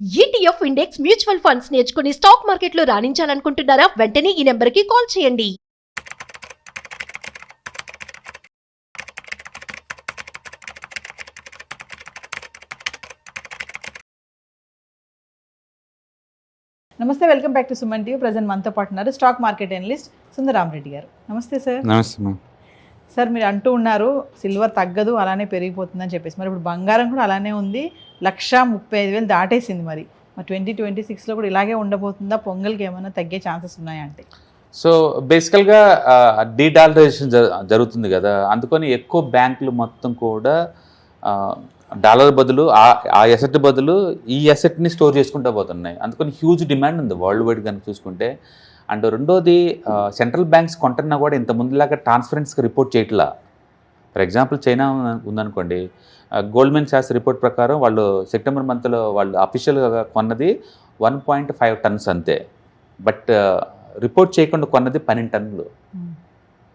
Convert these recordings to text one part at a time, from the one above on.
ETF index mutual funds నేర్చుకుని stock మార్కెట్లో రాణించాలనుకుంటున్నారా? వెంటనే ఈ నెంబర్కి కాల్ చేయండి. నమస్తే, welcome back to Suman TV. Present మనతో పాటు ఉన్నారు స్టాక్ మార్కెట్ అనలిస్ట్ సుందరామరెడ్డి గారు. నమస్తే సార్. నమస్తే మ్యామ్. సార్, మీరు అంటూ ఉన్నారు సిల్వర్ తగ్గదు, అలానే పెరిగిపోతుందని చెప్పేసి. మరి ఇప్పుడు బంగారం కూడా అలానే ఉంది, 1,35,000 దాటేసింది. మరి 2026లో కూడా ఇలాగే ఉండబోతుందా? పొంగల్కి ఏమైనా తగ్గే ఛాన్సెస్ ఉన్నాయా అంటే? సో బేసికల్గా డీడాలరైజేషన్ జరుగుతుంది కదా, అందుకని ఎక్కువ బ్యాంకులు మొత్తం కూడా డాలర్ బదులు ఆ ఎసెట్ బదులు ఈ ఎసెట్ని స్టోర్ చేసుకుంటూ పోతున్నాయి. అందుకని హ్యూజ్ డిమాండ్ ఉంది వరల్డ్ వైడ్ కనుక చూసుకుంటే. అండ్ రెండోది, సెంట్రల్ బ్యాంక్స్ కొంటున్నా కూడా ఇంత ముందులాగా ట్రాన్స్పరెన్స్గా రిపోర్ట్ చేయట్లా. ఫర్ ఎగ్జాంపుల్ చైనా ఉందనుకోండి, గోల్డ్మెన్ సాక్స్ రిపోర్ట్ ప్రకారం వాళ్ళు సెప్టెంబర్ మంత్లో వాళ్ళు అఫీషియల్గా కొన్నది 1.5 టన్స్ అంతే. బట్ రిపోర్ట్ చేయకుండా కొన్నది 12 టన్నులు.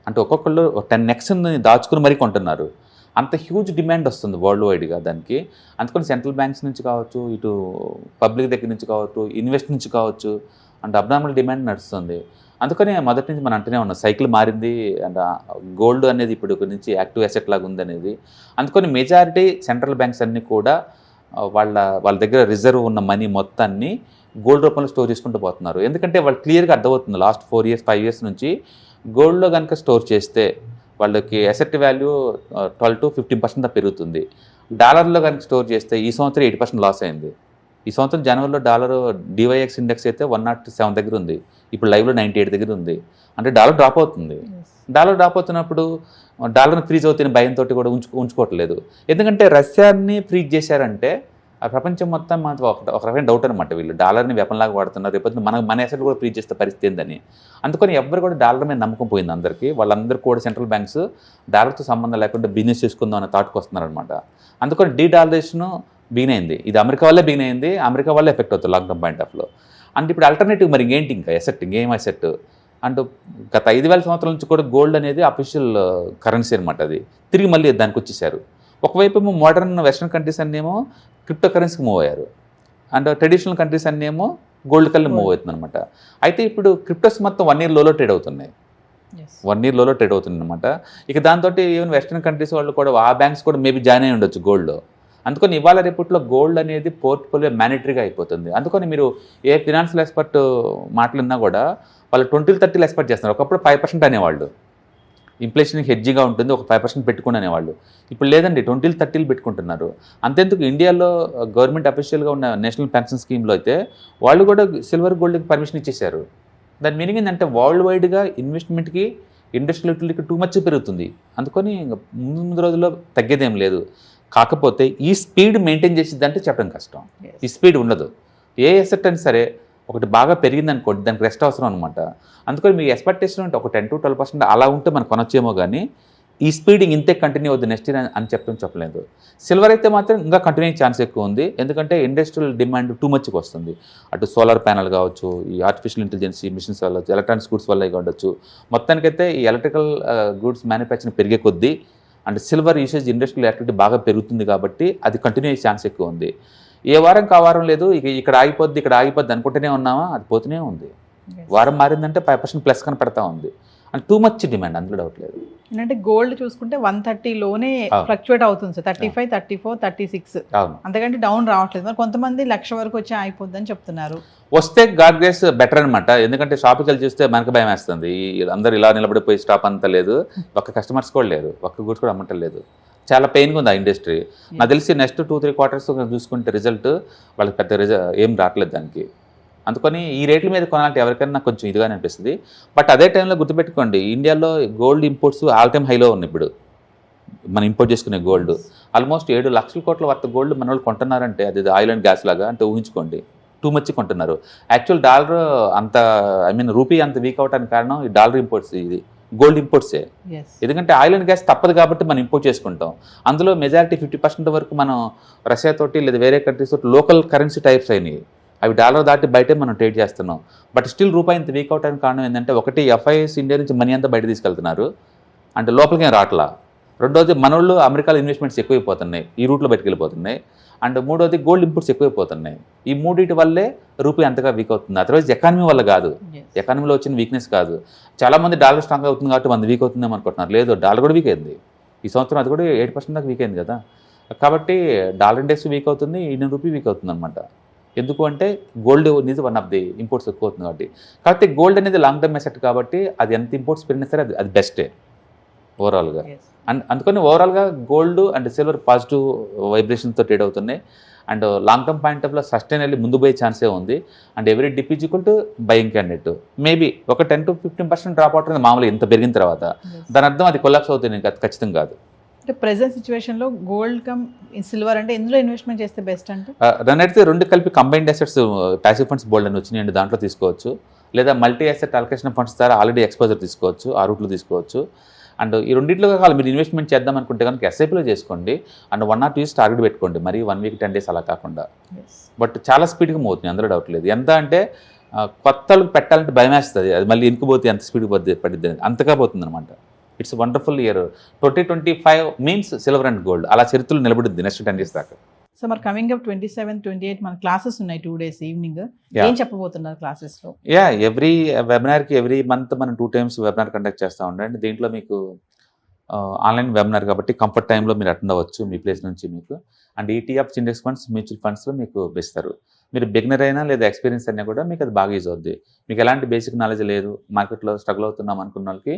అంటే ఒక్కొక్కళ్ళు 10x దాచుకుని మరీ కొంటున్నారు. అంత హ్యూజ్ డిమాండ్ వస్తుంది వరల్డ్ వైడ్గా దానికి. అందుకని సెంట్రల్ బ్యాంక్స్ నుంచి కావచ్చు, ఇటు పబ్లిక్ దగ్గర నుంచి కావచ్చు, ఇన్వెస్ట్ నుంచి కావచ్చు, అండ్ అబ్నార్మల్ డిమాండ్ నడుస్తుంది. అందుకని మొదటి నుంచి మనం అంటూనే ఉన్నాం, సైకిల్ మారింది అండ్ గోల్డ్ అనేది ఇప్పుడు నుంచి యాక్టివ్ అసెట్ లాగా ఉంది అనేది. అందుకని మెజారిటీ సెంట్రల్ బ్యాంక్స్ అన్నీ కూడా వాళ్ళ దగ్గర రిజర్వ్ ఉన్న మనీ మొత్తాన్ని గోల్డ్ రూపంలో స్టోర్ చేసుకుంటూ పోతున్నారు. ఎందుకంటే వాళ్ళు క్లియర్గా అర్థమవుతుంది లాస్ట్ 4 years 5 years నుంచి గోల్డ్లో కనుక స్టోర్ చేస్తే వాళ్ళకి అసెట్ వాల్యూ 12 to 15% పెరుగుతుంది. డాలర్లో కనుక స్టోర్ చేస్తే ఈ సంవత్సరం 80% లాస్ అయింది. ఈ సంవత్సరం జనవరిలో డాలర్ DYX ఇండెక్స్ అయితే 107 దగ్గర ఉంది, ఇప్పుడు లైవ్లో 98 దగ్గర ఉంది. అంటే డాలర్ డ్రాప్ అవుతుంది. డాలర్ డ్రాప్ అవుతున్నప్పుడు డాలర్ని ఫ్రీజ్ అవుతున్న భయంతో కూడా ఉంచుకోవట్లేదు. ఎందుకంటే రష్యాని ఫ్రీజ్ చేశారంటే ఆ ప్రపంచం మొత్తం మనకు ఒక రకమైన డౌట్ అనమాట, వీళ్ళు డాలర్ని వెపన్లాగా వాడుతున్నారు, రేపొద్దు మన అసెట్ కూడా ఫ్రీజ్ చేస్తే పరిస్థితి ఏందని. అందుకని ఎవ్వరు కూడా డాలర్ మీద నమ్మకం పోయింది అందరికీ. వాళ్ళందరూ కూడా సెంట్రల్ బ్యాంక్స్ డాలర్తో సంబంధం లేకుండా బిజినెస్ చేసుకుందాం అనే థాట్కి వస్తున్నారనమాట. అందుకని డీడాలరైజేషన్ బిగిన్ అయింది. ఇది అమెరికా వల్లే బిగిన్ అయింది, అమెరికా వల్లే ఎఫెక్ట్ అవుతుంది లాంగ్ టర్మ్ పాయింట్ ఆఫ్లో. అంటే ఇప్పుడు ఆల్టర్నేటివ్ మరి ఇంకేంటి, ఇంకా ఎసెట్ ఇంకేం ఎసెట్ అంటూ గత 5,000 సంవత్సరాల నుంచి కూడా గోల్డ్ అనేది అఫీషియల్ కరెన్సీ అనమాట. అది తిరిగి మళ్ళీ దానికి వచ్చేసారు. ఒకవైపు ఏమో మోడర్న్ వెస్ట్రన్ కంట్రీస్ అన్నేమో క్రిప్టో కరెన్సీకి మూవ్ అయ్యారు, అండ్ ట్రెడిషనల్ కంట్రీస్ అన్నేమో గోల్డ్ కల్ని మూవ్ అవుతుంది అనమాట. అయితే ఇప్పుడు క్రిప్టోస్ మొత్తం 1 year లోలో ట్రేడ్ అవుతున్నాయి, 1 year లోలో ట్రేడ్ అవుతుంది అనమాట. ఇక దాంతో ఈవెన్ వెస్ట్రన్ కంట్రీస్ వాళ్ళు కూడా ఆ బ్యాంక్స్ కూడా మేబీ జాయిన్ అయి ఉండొచ్చు గోల్డ్లో. అందుకని ఇవాళ రేపట్లో గోల్డ్ అనేది పోర్ట్ఫోలియో మ్యాండేటరీగా అయిపోతుంది. అందుకని మీరు ఏ ఫినాన్షియల్ ఎక్స్పర్ట్ మాటలున్నా కూడా వాళ్ళు 20-30 ఎక్స్పెక్ట్ చేస్తున్నారు. ఒకప్పుడు 5% అనేవాళ్ళు, ఇన్ఫ్లేషన్ హెడ్జిగా ఉంటుంది, ఒక 5% పెట్టుకుని అనేవాళ్ళు. ఇప్పుడు లేదండి, 20-30 పెట్టుకుంటున్నారు. అంతెందుకు ఇండియాలో గవర్నమెంట్ అఫీషియల్గా ఉన్న నేషనల్ పెన్షన్ స్కీమ్లో అయితే వాళ్ళు కూడా సిల్వర్ గోల్డ్కి పర్మిషన్ ఇచ్చేశారు. దాని మీనింగ్ ఏంటంటే వరల్డ్ వైడ్గా ఇన్వెస్ట్మెంట్కి ఇండస్ట్రియల్ యూటిలిటీకి టూ మచ్ పెరుగుతుంది. అందుకని ముందు రోజుల్లో తగ్గేదేం లేదు. కాకపోతే ఈ స్పీడ్ మెయింటైన్ చేసిద్దంటే చెప్పడం కష్టం. ఈ స్పీడ్ ఉండదు. ఏ ఎసెట్ అయినా సరే ఒకటి బాగా పెరిగింది అనుకోండి, దానికి రెస్ట్ అవసరం అనమాట. అందుకని మీ ఎక్స్పెక్టేషన్ ఉంటే ఒక 10 to 12% అలా ఉంటే మనం కొనొచ్చేమో, కానీ ఈ స్పీడింగ్ ఇంతే కంటిన్యూ అవుతుంది నెక్స్ట్ ఇయర్ అని చెప్పలేదు. సిల్వర్ అయితే మాత్రం ఇంకా కంటిన్యూ ఛాన్స్ ఎక్కువ ఉంది. ఎందుకంటే ఇండస్ట్రియల్ డిమాండ్ టూ మచ్కి వస్తుంది. అటు సోలార్ ప్యానల్ కావచ్చు, ఈ ఆర్టిఫిషియల్ ఇంటెలిజెన్స్ మిషన్స్ వల్ల, ఎలక్ట్రానిక్స్ గూడ్స్ వల్ల ఉండొచ్చు. మొత్తానికైతే ఈ ఎలక్ట్రికల్ గూడ్స్ మ్యానుఫ్యాక్చరింగ్ పెరిగే కొద్దీ and silver usage industrial activity బాగా పెరుగుతుంది కాబట్టి అది కంటిన్యూ అయ్యే ఛాన్స్ ఎక్కువ ఉంది. ఏ వారం కావారం లేదు, ఇక్కడ ఆగిపోద్ది అనుకుంటూనే ఉన్నామా, అది పోతూనే ఉంది. వారం మారిందంటే 5% ప్లస్ కనపడతా ఉంది. అండ్ టూ మచ్ డిమాండ్, అందులో డౌట్ లేదు. ఏంటంటే గోల్డ్ చూసుకుంటే 130 లోనే ఫ్లక్చువేట్ అవుతుంది సార్, 35, 34, 36, అంతకంటే డౌన్ రావట్లేదు. మరి కొంతమంది 1,00,000 వరకు వచ్చి అయిపోద్దని చెప్తున్నారు. వస్తే గాడ్ గ్రేస్ బెటర్ అనమాట. ఎందుకంటే షాప్కి వెళ్ళి చూస్తే మనకు భయం వేస్తుంది. అందరూ ఇలా నిలబడిపోయి స్టాప్ అంతా లేదు, ఒక్క కస్టమర్స్ కూడా లేరు, ఒక్క గూడ్స్ కూడా అమ్మటం లేదు. చాలా పెయిన్గా ఉంది ఆ ఇండస్ట్రీ. నాకు తెలిసి నెక్స్ట్ 2-3 quarters చూసుకుంటే రిజల్ట్ వాళ్ళకి పెద్ద ఏం రావట్లేదు దానికి. అందుకని ఈ రేట్ల మీద కొనాలంటే ఎవరికైనా కొంచెం ఇదిగానే అనిపిస్తుంది. బట్ అదే టైంలో గుర్తుపెట్టుకోండి, ఇండియాలో గోల్డ్ ఇంపోర్ట్స్ ఆల్ టైమ్ హైలో ఉన్నాయి. ఇప్పుడు మనం ఇంపోర్ట్ చేసుకునే గోల్డ్ ఆల్మోస్ట్ 7 లక్షల కోట్ల వర్త్ గోల్డ్ మన వాళ్ళు కొంటున్నారంటే అది ఆయిల్ అండ్ గ్యాస్ లాగా. అంటే ఊహించుకోండి, టూ మచ్ కొంటున్నారు. యాక్చువల్ డాలర్ అంత రూపీ అంత వీక్ అవడానికి కారణం ఈ డాలర్ ఇంపోర్ట్స్, ఇది గోల్డ్ ఇంపోర్ట్సే. ఎందుకంటే ఆయిల్ అండ్ గ్యాస్ తప్పదు కాబట్టి మనం ఇంపోర్ట్ చేసుకుంటాం. అందులో మెజారిటీ 50% వరకు మనం రష్యా తోటి లేదా వేరే కంట్రీస్ తోటి లోకల్ కరెన్సీ టైప్స్ అయినాయి. అవి డాలర్ దాటి బయటే మనం ట్రేడ్ చేస్తున్నాం. బట్ స్టిల్ రూపాయి ఇంత వీక్ అవడానికి కారణం ఏంటంటే, ఒకటి FIIs ఇండియా నుంచి మనీ అంతా బయట తీసుకెళ్తున్నారు, అంటే లోపలికి రావట్లా. రెండోది మనోళ్ళు అమెరికాలో ఇన్వెస్ట్మెంట్స్ ఎక్కువైపోతున్నాయి, ఈ రూట్లో బయటకు వెళ్ళిపోతున్నాయి. అండ్ మూడోది గోల్డ్ ఇంపోర్ట్స్ ఎక్కువైపోతున్నాయి. ఈ మూడింటి వల్లే రూపీ అంతగా వీక్ అవుతుంది. అదర్వైజ్ ఎకానమీ వల్ల కాదు, ఎకానమీలో వచ్చిన వీక్నెస్ కాదు. చాలామంది డాలర్ స్ట్రాంగ్ అవుతుంది కాబట్టి మంది వీక్ అవుతుందేమో అనుకుంటున్నారు. లేదు, డాలర్ కూడా వీక్ అయింది ఈ సంవత్సరం, అది కూడా 8% దాకా వీక్ అయింది కదా. కాబట్టి డాలర్ ఇండెక్స్ వీక్ అవుతుంది, ఇండియన్ రూపీ వీక్ అవుతుంది అనమాట. ఎందుకు అంటే గోల్డ్ అనేది వన్ ఆఫ్ ది ఇంపోర్ట్స్ ఎక్కువ అవుతుంది కాబట్టి గోల్డ్ అనేది లాంగ్ టర్మ్ అసెట్ కాబట్టి అది ఎంత ఇంపోర్ట్స్ పెరిగినా సరే అది బెస్టే ఓవరాల్గా. అండ్ అందుకని ఓవరాల్గా గోల్డ్ అండ్ సిల్వర్ పాజిటివ్ వైబ్రేషన్తో ట్రేడ్ అవుతున్నాయి. And long term point of లో సస్టైన్ వెళ్ళి ముందు పోయే ఛాన్సే ఉంది. And every dip is equal to buying candidate. Maybe ఒక 10 to 15% డ్రాప్ అవుట్ అనేది మామూలుగా ఇంత పెరిగిన తర్వాత, దాని అర్థం అది కొలాప్స్ అవుతుంది ఖచ్చితంగా కాదు. అంటే ప్రెసెంట్ సిచ్యువేషన్లో గోల్డ్ కమ్ సిల్వర్ అంటే ఎందులో ఇన్వెస్ట్మెంట్ చేస్తే బెస్ట్ అంటే రన్ అయితే రెండు కలిపి కంబైన్డ్ అసెట్స్ ప్యాసివ్ ఫండ్స్ బోల్డ్ అని వచ్చినాయండి, దాంట్లో తీసుకోవచ్చు. లేదా మల్టీ అసెట్ అలొకేషన్ ఫండ్స్ ద్వారా ఆల్రెడీ ఎక్స్పోజర్ తీసుకోవచ్చు, ఆ రూట్లో తీసుకోవచ్చు. అండ్ ఈ రెండింటిలో కావాలి మీరు ఇన్వెస్ట్మెంట్ చేద్దాం అనుకుంటే కనుక ఎస్ఐపీలో చేసుకోండి. అండ్ 1 or 2 years టార్గెట్ పెట్టుకోండి, మరి 1 week 10 days అలా కాకుండా. బట్ చాలా స్పీడ్గా మూవ్ అవుతుంది, అందులో డౌట్ లేదు. ఎంత అంటే కొత్త పెట్టాలంటే భయం వేస్తుంది, అది మళ్ళీ ఇనుకుపోతే ఎంత స్పీడ్ పడిద్ది అంతగా పోతుంది అనమాట. It's wonderful year 2025 means silver and gold అలా చరిత్రలు నిలబడుద్ది నెక్స్ట్ 10 years దాకా. సో మరి కమింగ్ అప్ 27, 28 మన క్లాసెస్ ఉన్నాయి 2 days ఈవినింగ్. ఏం చెప్పబోతున్నారు క్లాసెస్లో? ఎవ్రీ వెబినార్కి ఎవ్రీ మంత్ మనం 2 times వెబినార్ కండక్ట్ చేస్తూ ఉండండి. దీంట్లో మీకు ఆన్లైన్ వెబినార్ కాబట్టి కంఫర్ట్ టైంలో మీరు అటెండ్ అవ్వచ్చు మీ ప్లేస్ నుంచి మీకు. And ETFs, index funds, mutual ఫండ్స్లో మీకు ఇస్తారు. మీరు బిగినర్ అయినా లేదా ఎక్స్పీరియన్స్ అయినా కూడా మీకు అది బాగా యూజ్ అవుద్ది. మీకు ఎలాంటి బేసిక్ నాలెడ్జ్ లేదు, మార్కెట్లో స్ట్రగుల్ అవుతున్నాం అనుకున్న వాళ్ళకి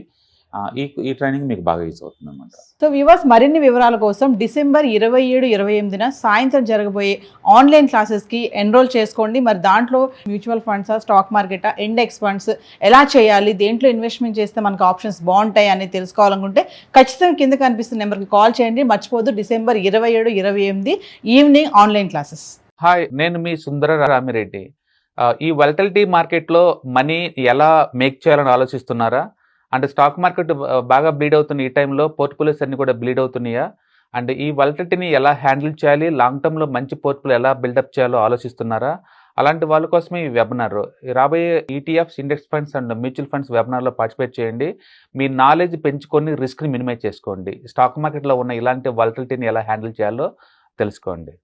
ఈ ట్రైనింగ్ మీకు బాగా యూజ్ అవుతుంది అనమాట. సో వ్యూవర్స్, మరిన్ని వివరాల కోసం December 27, 28 సాయంత్రం జరగబోయే ఆన్లైన్ క్లాసెస్కి ఎన్రోల్ చేసుకోండి. మరి దాంట్లో మ్యూచువల్ ఫండ్సా, స్టాక్ మార్కెటా, ఇండెక్స్ ఫండ్స్ ఎలా చేయాలి, దేంట్లో ఇన్వెస్ట్మెంట్ చేస్తే మనకు ఆప్షన్స్ బాగుంటాయి అనేది తెలుసుకోవాలనుకుంటే ఖచ్చితంగా కింద కనిపిస్తున్న నెంబర్కి కాల్ చేయండి. మర్చిపోద్దు December 27, 28 evening online classes. Hi, నేను మీ సుందర రామిరెడ్డి. ఈ వాలటిలిటీ మార్కెట్లో మనీ ఎలా మేక్ చేయాలని ఆలోచిస్తున్నారా? అంటే స్టాక్ మార్కెట్ బాగా బ్లీడ్ అవుతున్న ఈ టైంలో పోర్ట్ఫోలియోస్ అన్ని కూడా బ్లీడ్ అవుతున్నాయా? అండ్ ఈ వాలటిలిటీని ఎలా హ్యాండిల్ చేయాలి, లాంగ్ టర్మ్లో మంచి పోర్ట్ఫోలియో ఎలా బిల్డప్ చేయాలో ఆలోచిస్తున్నారా? అలాంటి వాళ్ళ కోసమే ఈ వెబినార్. రాబోయే ETFs, index funds and mutual funds వెబినార్లో పార్టిసిపేట్ చేయండి. మీ నాలెడ్జ్ పెంచుకొని రిస్క్ని మినిమైజ్ చేసుకోండి. స్టాక్ మార్కెట్లో ఉన్న ఇలాంటి వాలటిలిటీని ఎలా హ్యాండిల్ చేయాలో తెలుసుకోండి.